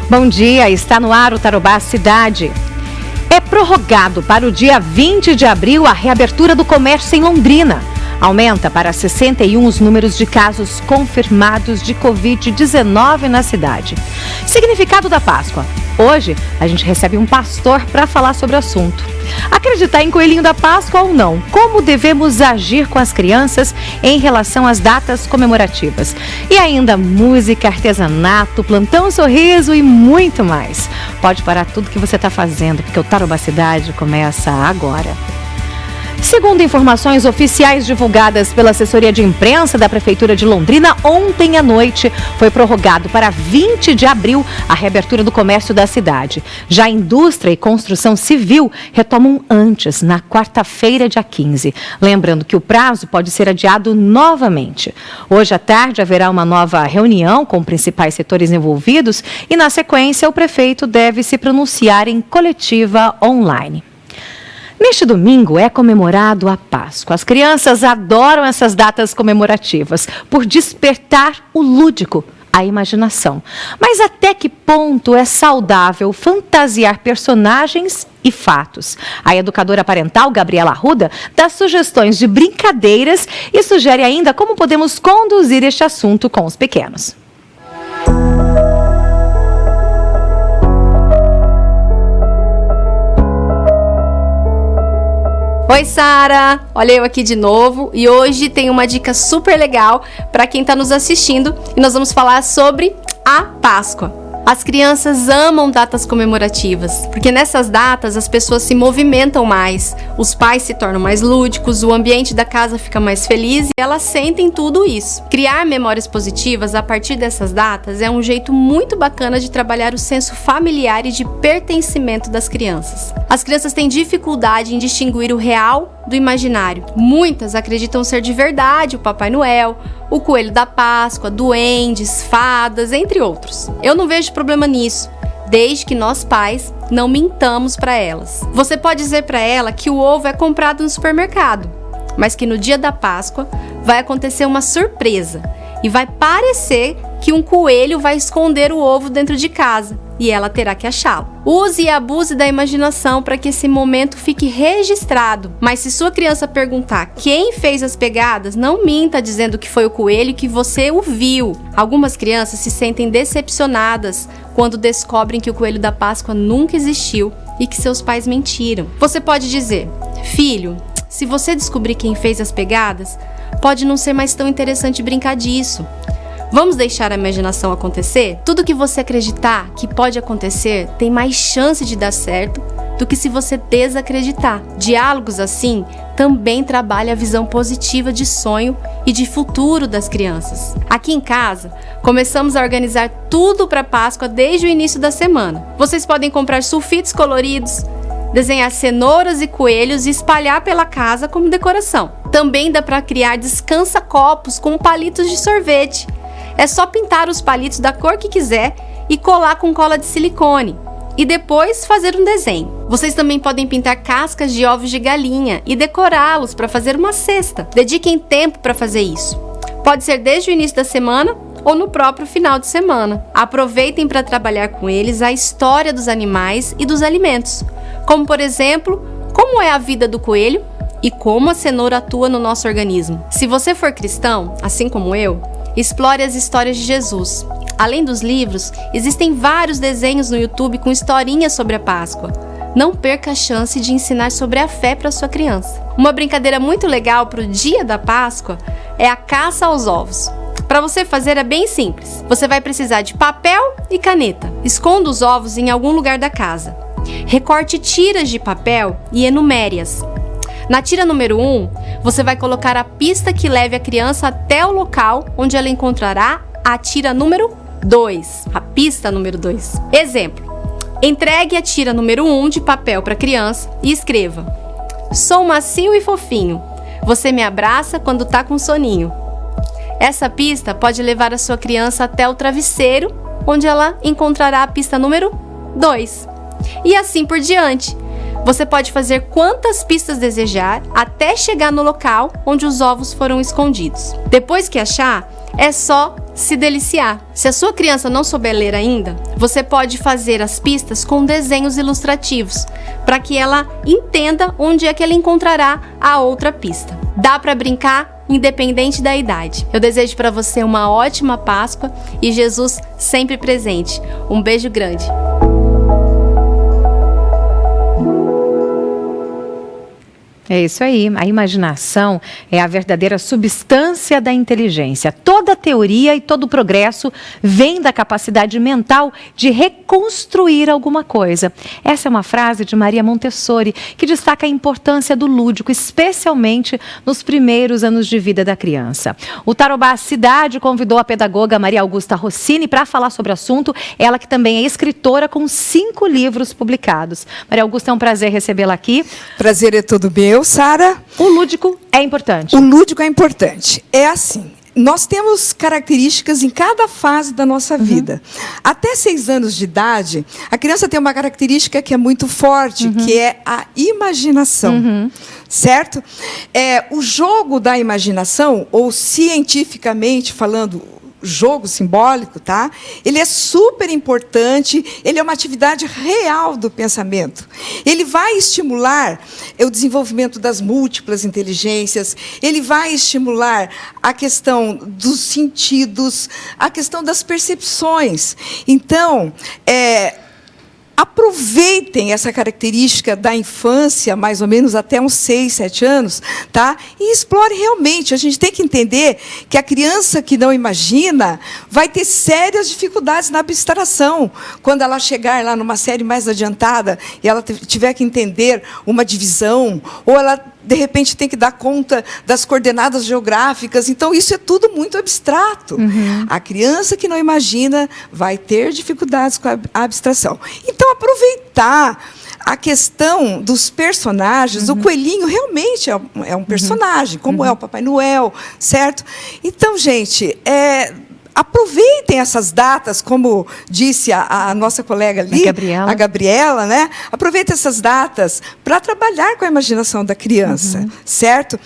Bom dia, está no ar o Tarobá Cidade. É prorrogado para o dia 20 de abril a reabertura do comércio em Londrina. Aumenta para 61 os números de casos confirmados de Covid-19 na cidade. Significado da Páscoa. Hoje, a gente recebe um pastor para falar sobre o assunto. Acreditar em Coelhinho da Páscoa ou não? Como devemos agir com as crianças em relação às datas comemorativas? E ainda música, artesanato, plantão sorriso e muito mais. Pode parar tudo que você está fazendo, porque o Tarobá Cidade começa agora. Segundo informações oficiais divulgadas pela assessoria de imprensa da Prefeitura de Londrina, ontem à noite foi prorrogado para 20 de abril a reabertura do comércio da cidade. Já a indústria e construção civil retomam antes, na quarta-feira, dia 15. Lembrando que o prazo pode ser adiado novamente. Hoje à tarde haverá uma nova reunião com principais setores envolvidos e, na sequência, o prefeito deve se pronunciar em coletiva online. Neste domingo é comemorado a Páscoa. As crianças adoram essas datas comemorativas por despertar o lúdico, a imaginação. Mas até que ponto é saudável fantasiar personagens e fatos? A educadora parental Gabriela Arruda dá sugestões de brincadeiras e sugere ainda como podemos conduzir este assunto com os pequenos. Oi, Sara! Olha eu aqui de novo e hoje tem uma dica super legal para quem está nos assistindo e nós vamos falar sobre a Páscoa. As crianças amam datas comemorativas, porque nessas datas as pessoas se movimentam mais, os pais se tornam mais lúdicos, o ambiente da casa fica mais feliz e elas sentem tudo isso. Criar memórias positivas a partir dessas datas é um jeito muito bacana de trabalhar o senso familiar e de pertencimento das crianças. As crianças têm dificuldade em distinguir o real do imaginário. Muitas acreditam ser de verdade o Papai Noel, o Coelho da Páscoa, duendes, fadas, entre outros. Eu não vejo problema nisso, desde que nós pais não mintamos para elas. Você pode dizer para ela que o ovo é comprado no supermercado, mas que no dia da Páscoa vai acontecer uma surpresa e vai parecer que um coelho vai esconder o ovo dentro de casa e ela terá que achá-lo. Use e abuse da imaginação para que esse momento fique registrado. Mas se sua criança perguntar quem fez as pegadas, não minta dizendo que foi o coelho e que você o viu. Algumas crianças se sentem decepcionadas quando descobrem que o Coelho da Páscoa nunca existiu e que seus pais mentiram. Você pode dizer: filho, se você descobrir quem fez as pegadas, pode não ser mais tão interessante brincar disso. Vamos deixar a imaginação acontecer? Tudo que você acreditar que pode acontecer tem mais chance de dar certo do que se você desacreditar. Diálogos assim também trabalham a visão positiva de sonho e de futuro das crianças. Aqui em casa, começamos a organizar tudo para Páscoa desde o início da semana. Vocês podem comprar sulfites coloridos, desenhar cenouras e coelhos e espalhar pela casa como decoração. Também dá para criar descansa-copos com palitos de sorvete. É só pintar os palitos da cor que quiser e colar com cola de silicone. E depois fazer um desenho. Vocês também podem pintar cascas de ovos de galinha e decorá-los para fazer uma cesta. Dediquem tempo para fazer isso. Pode ser desde o início da semana ou no próprio final de semana. Aproveitem para trabalhar com eles a história dos animais e dos alimentos. Como, por exemplo, como é a vida do coelho e como a cenoura atua no nosso organismo. Se você for cristão, assim como eu, explore as histórias de Jesus. Além dos livros, existem vários desenhos no YouTube com historinhas sobre a Páscoa. Não perca a chance de ensinar sobre a fé para sua criança. Uma brincadeira muito legal para o dia da Páscoa é a caça aos ovos. Para você fazer é bem simples. Você vai precisar de papel e caneta. Esconda os ovos em algum lugar da casa. Recorte tiras de papel e enumere-as. Na tira número 1, você vai colocar a pista que leve a criança até o local onde ela encontrará a tira número 2, a pista número 2. Exemplo: entregue a tira número 1 de papel para a criança e escreva: sou macio e fofinho, você me abraça quando tá com soninho. Essa pista pode levar a sua criança até o travesseiro, onde ela encontrará a pista número 2. E assim por diante. Você pode fazer quantas pistas desejar até chegar no local onde os ovos foram escondidos. Depois que achar, é só se deliciar. Se a sua criança não souber ler ainda, você pode fazer as pistas com desenhos ilustrativos, para que ela entenda onde é que ela encontrará a outra pista. Dá para brincar independente da idade. Eu desejo para você uma ótima Páscoa e Jesus sempre presente. Um beijo grande. É isso aí, a imaginação é a verdadeira substância da inteligência. Toda teoria e todo progresso vem da capacidade mental de reconstruir alguma coisa. Essa é uma frase de Maria Montessori, que destaca a importância do lúdico, especialmente nos primeiros anos de vida da criança. O Tarobá Cidade convidou a pedagoga Maria Augusta Rossini para falar sobre o assunto, ela que também é escritora com 5 livros publicados. Maria Augusta, é um prazer recebê-la aqui. Prazer é todo meu, Sara. O lúdico é importante. O lúdico é importante. É assim, nós temos características em cada fase da nossa vida. Até 6 anos de idade, a criança tem uma característica que é muito forte, que é a imaginação. Certo? O jogo da imaginação, ou cientificamente falando, jogo simbólico, tá? Ele é super importante, ele é uma atividade real do pensamento. Ele vai estimular o desenvolvimento das múltiplas inteligências, ele vai estimular a questão dos sentidos, a questão das percepções. Então, aproveitem essa característica da infância, mais ou menos até uns 6, 7 anos, tá? E explore realmente. A gente tem que entender que a criança que não imagina vai ter sérias dificuldades na abstração. Quando ela chegar lá numa série mais adiantada e ela tiver que entender uma divisão, ou ela de repente tem que dar conta das coordenadas geográficas. Então, isso é tudo muito abstrato. A criança que não imagina vai ter dificuldades com a abstração. Então, aproveitar a questão dos personagens. O coelhinho realmente é um personagem, como é o Papai Noel, certo? Então, gente, aproveitem essas datas, como disse a nossa colega ali, a Gabriela, né? Aproveitem essas datas para trabalhar com a imaginação da criança, certo?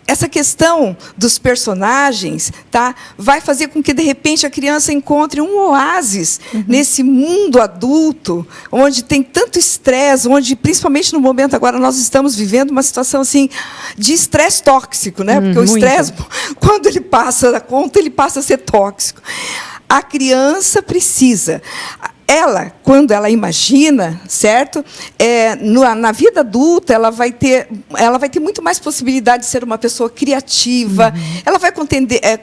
Essa questão dos personagens, tá, vai fazer com que, de repente, a criança encontre um oásis nesse mundo adulto, onde tem tanto estresse, onde, principalmente no momento agora, nós estamos vivendo uma situação assim, de estresse tóxico, né? Porque o estresse, quando ele passa da conta, ele passa a ser tóxico. A criança precisa... Ela, quando ela imagina, certo? Na vida adulta, ela vai ter muito mais possibilidade de ser uma pessoa criativa. Ela vai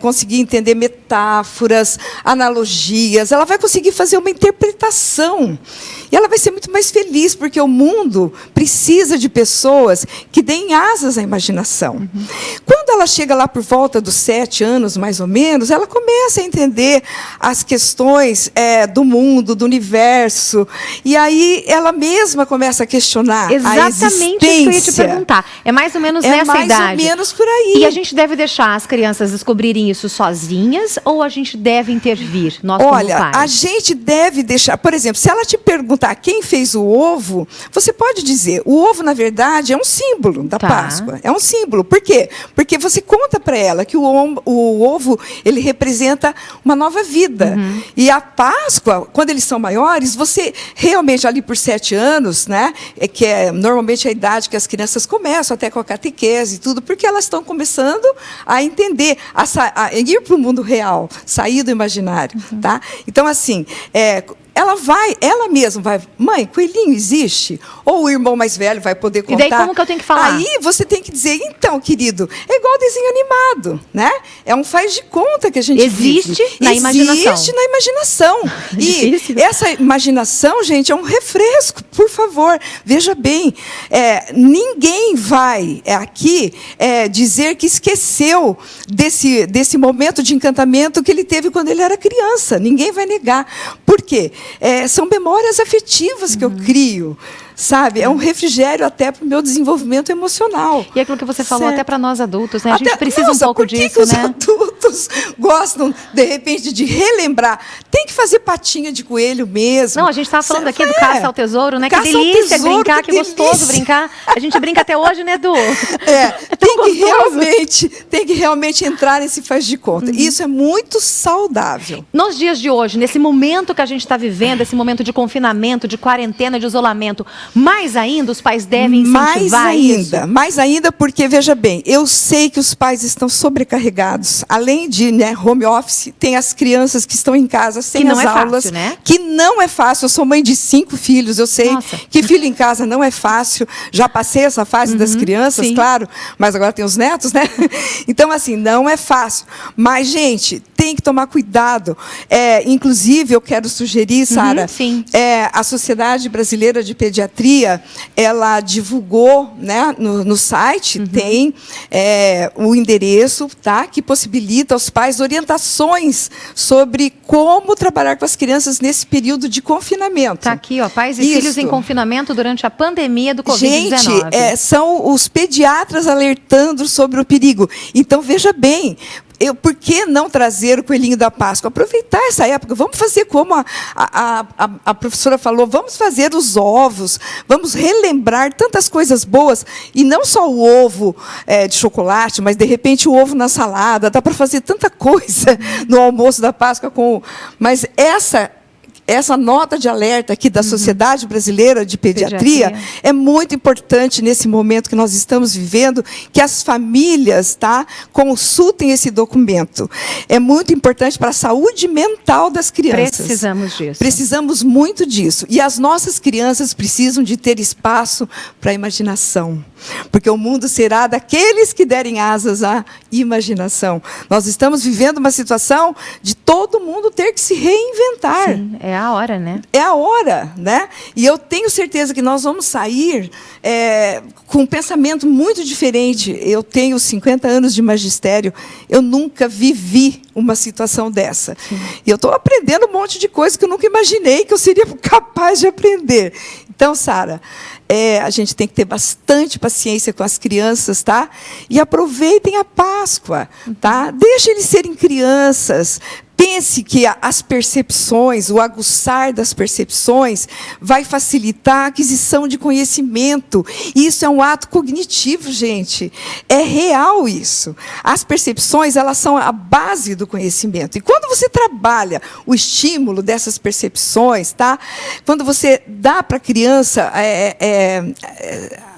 conseguir entender metáforas, analogias. Ela vai conseguir fazer uma interpretação. E ela vai ser muito mais feliz, porque o mundo precisa de pessoas que deem asas à imaginação. Quando ela chega lá por volta dos 7 anos, mais ou menos, ela começa a entender as questões do mundo, do universo, e aí ela mesma começa a questionar a existência. Exatamente isso que eu ia te perguntar. É mais ou menos nessa idade. É mais ou menos por aí. E a gente deve deixar as crianças descobrirem isso sozinhas, ou a gente deve intervir, nós Olha, como pais? a gente deve deixar... Por exemplo, se ela te perguntar quem fez o ovo, você pode dizer, o ovo, na verdade, é um símbolo da Páscoa. É um símbolo. Por quê? Porque você conta para ela que o ovo, ele representa uma nova vida. E a Páscoa, quando eles são maiores, você realmente, ali por 7 anos, né, que é normalmente a idade que as crianças começam, até com a catequese e tudo, porque elas estão começando a entender, a ir para o mundo real, sair do imaginário. Tá? Então, assim, ela mesma vai, mãe, coelhinho existe? Ou o irmão mais velho vai poder contar. E daí como que eu tenho que falar? Aí você tem que dizer, então, querido, é igual desenho animado, né? É um faz de conta que a gente existe vive. Na imaginação. Existe na imaginação. E essa imaginação, gente, é um refresco, por favor. Veja bem, ninguém vai aqui dizer que esqueceu desse momento de encantamento que ele teve quando ele era criança. Ninguém vai negar. Por quê? São memórias afetivas que eu crio, sabe? É um refrigério até para o meu desenvolvimento emocional. E aquilo que você falou, certo. Até para nós adultos, né? A gente precisa um pouco disso, que os né? Adultos? Quantos gostam, de repente, de relembrar? Tem que fazer patinha de coelho mesmo. Não, a gente estava falando aqui do caça ao tesouro, né? Caça que delícia ao tesouro, brincar, que gostoso delícia. brincar. A gente brinca até hoje, né, Edu? Tem que realmente entrar nesse faz de conta. Isso é muito saudável. Nos dias de hoje, nesse momento que a gente está vivendo, esse momento de confinamento, de quarentena, de isolamento, mais ainda os pais devem incentivar isso? Mais ainda, porque, veja bem, eu sei que os pais estão sobrecarregados. Além de home office, tem as crianças que estão em casa sem as aulas. Fácil, né? Que não é fácil. Eu sou mãe de 5 filhos, eu sei que filho em casa não é fácil. Já passei essa fase das crianças, claro, mas agora tem os netos, né? Então, assim, não é fácil. Mas, gente, tem que tomar cuidado. Inclusive, eu quero sugerir, Sara, a Sociedade Brasileira de Pediatria, ela divulgou, né, no site, tem o endereço, tá, que possibilita aos pais orientações sobre como trabalhar com as crianças nesse período de confinamento. Está aqui, ó, pais e filhos em confinamento durante a pandemia do Covid-19. Gente, são os pediatras alertando sobre o perigo. Então, veja bem, por que não trazer o coelhinho da Páscoa? Aproveitar essa época, vamos fazer como a professora falou, vamos fazer os ovos, vamos relembrar tantas coisas boas, e não só o ovo de chocolate, mas, de repente, o ovo na salada, dá para fazer tanta coisa no almoço da Páscoa. Mas essa nota de alerta aqui da Sociedade Brasileira de Pediatria é muito importante nesse momento que nós estamos vivendo, que as famílias, tá, consultem esse documento. É muito importante para a saúde mental das crianças. Precisamos disso. Precisamos muito disso. E as nossas crianças precisam de ter espaço para a imaginação, porque o mundo será daqueles que derem asas à imaginação. Nós estamos vivendo uma situação de todo mundo ter que se reinventar. Sim, é a hora, né? É a hora, né? E eu tenho certeza que nós vamos sair com um pensamento muito diferente. Eu tenho 50 anos de magistério, eu nunca vivi uma situação dessa. Sim. E eu estou aprendendo um monte de coisa que eu nunca imaginei que eu seria capaz de aprender. Então, Sara, a gente tem que ter bastante paciência com as crianças, tá? E aproveitem a Páscoa, tá? Deixem eles serem crianças. Pense que as percepções, o aguçar das percepções, vai facilitar a aquisição de conhecimento. Isso é um ato cognitivo, gente. É real isso. As percepções, elas são a base do conhecimento. E quando você trabalha o estímulo dessas percepções, tá? Quando você dá para a criança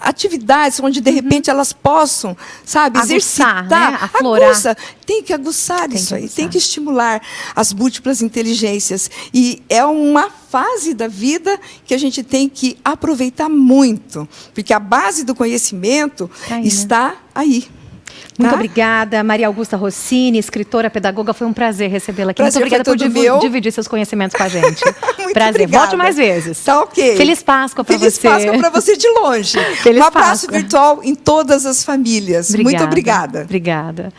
atividades onde, de repente, elas possam, sabe, aguçar, exercitar, né? Aflorar. Tem que aguçar isso aí, tem que estimular as múltiplas inteligências. E é uma fase da vida que a gente tem que aproveitar muito, porque a base do conhecimento está aí. Muito obrigada, Maria Augusta Rossini, escritora, pedagoga. Foi um prazer recebê-la aqui. Muito obrigada por dividir seus conhecimentos com a gente. Prazer. Obrigada. Volte mais vezes. Tá ok. Feliz Páscoa para você. Feliz Páscoa para você de longe. Feliz um abraço Páscoa. virtual em todas as famílias. Muito obrigada. Obrigada.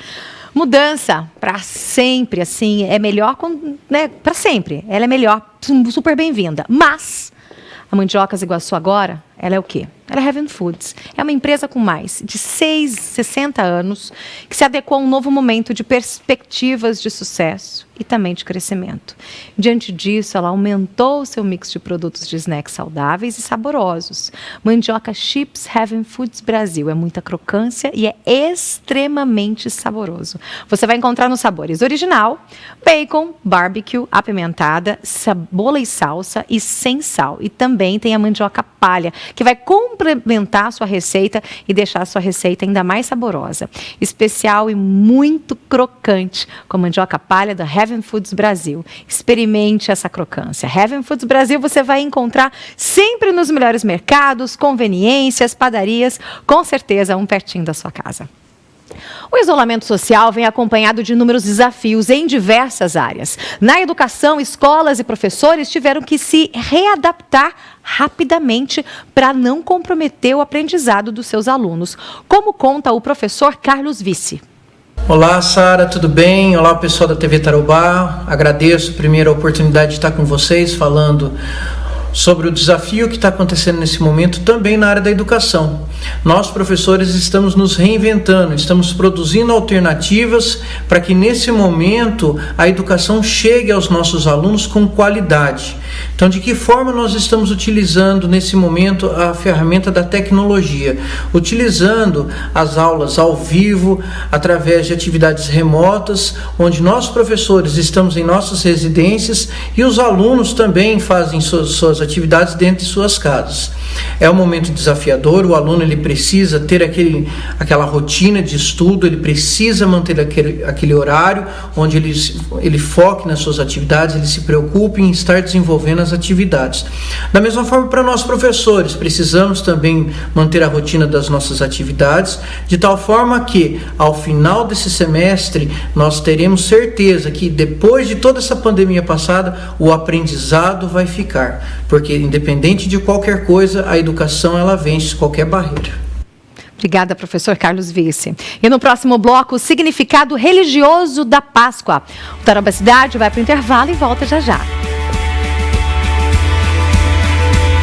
Mudança para sempre, assim, é melhor, né, para sempre. Ela é melhor, super bem-vinda. Mas a Mandiocas Iguaçu agora, ela é o quê? Ela é Heaven Foods. É uma empresa com mais de 60 anos que se adequou a um novo momento de perspectivas de sucesso e também de crescimento. Diante disso, ela aumentou o seu mix de produtos de snacks saudáveis e saborosos. Mandioca Chips Heaven Foods Brasil. É muita crocância e é extremamente saboroso. Você vai encontrar nos sabores original, bacon, barbecue, apimentada, cebola e salsa e sem sal. E também tem a mandioca palha, que vai complementar a sua receita e deixar a sua receita ainda mais saborosa. Especial e muito crocante, com a mandioca palha da Heaven Foods Brasil. Experimente essa crocância. Heaven Foods Brasil você vai encontrar sempre nos melhores mercados, conveniências, padarias, com certeza um pertinho da sua casa. O isolamento social vem acompanhado de inúmeros desafios em diversas áreas. Na educação, escolas e professores tiveram que se readaptar rapidamente para não comprometer o aprendizado dos seus alunos, como conta o professor Carlos Vice. Olá, Sara, tudo bem? Olá, pessoal da TV Tarobá. Agradeço primeiro a oportunidade de estar com vocês falando sobre o desafio que está acontecendo nesse momento também na área da educação. Nós, professores, estamos nos reinventando, estamos produzindo alternativas para que nesse momento a educação chegue aos nossos alunos com qualidade. Então, de que forma nós estamos utilizando nesse momento a ferramenta da tecnologia? Utilizando as aulas ao vivo, através de atividades remotas, onde nós, professores, estamos em nossas residências e os alunos também fazem suas atividades dentro de suas casas. É um momento desafiador, o aluno ele precisa ter aquela rotina de estudo, ele precisa manter aquele horário onde ele foque nas suas atividades, ele se preocupe em estar desenvolvendo as atividades. Da mesma forma, para nós professores, precisamos também manter a rotina das nossas atividades, de tal forma que, ao final desse semestre, nós teremos certeza que, depois de toda essa pandemia passada, o aprendizado vai ficar, porque, independente de qualquer coisa, a educação ela vence qualquer barreira. Obrigada, professor Carlos Vice. E no próximo bloco, o significado religioso da Páscoa. O Tarobá Cidade vai para o intervalo e volta já já.